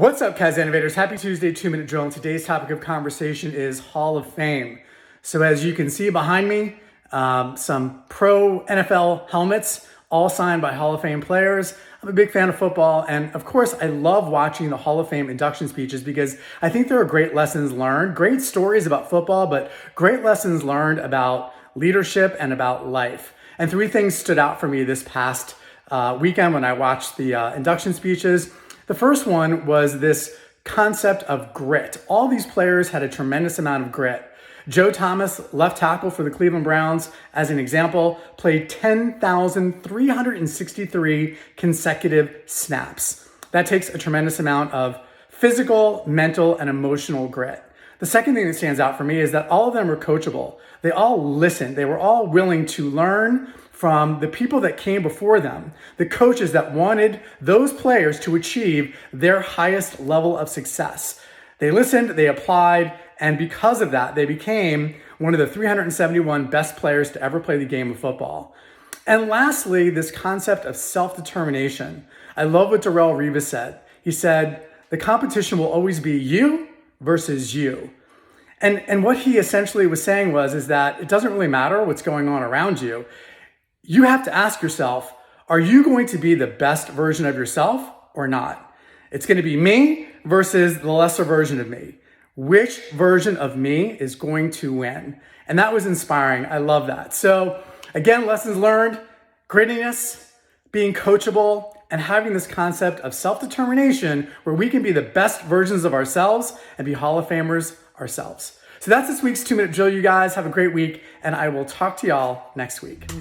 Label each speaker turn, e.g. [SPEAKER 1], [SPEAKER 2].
[SPEAKER 1] What's up, Kaizenovators? Happy Tuesday, 2-minute drill. And today's topic of conversation is Hall of Fame. So as you can see behind me, some pro NFL helmets, all signed by Hall of Fame players. I'm a big fan of football. And of course, I love watching the Hall of Fame induction speeches because I think there are great lessons learned, great stories about football, but great lessons learned about leadership and about life. And three things stood out for me this past weekend when I watched the induction speeches. The first one was this concept of grit. All these players had a tremendous amount of grit. Joe Thomas, left tackle for the Cleveland Browns, as an example, played 10,363 consecutive snaps. That takes a tremendous amount of physical, mental, and emotional grit. The second thing that stands out for me is that all of them were coachable. They all listened. They were all willing to learn from the people that came before them, the coaches that wanted those players to achieve their highest level of success. They listened, they applied, and because of that, they became one of the 371 best players to ever play the game of football. And lastly, this concept of self-determination. I love what Darrelle Revis said. He said, the competition will always be you versus you. And what he essentially was saying is that it doesn't really matter what's going on around you. You have to ask yourself, are you going to be the best version of yourself or not? It's going to be me versus the lesser version of me. Which version of me is going to win? And that was inspiring. I love that. So again, lessons learned, grittiness, being coachable, and having this concept of self-determination where we can be the best versions of ourselves and be Hall of Famers ourselves. So that's this week's 2-minute drill, you guys. Have a great week, and I will talk to y'all next week.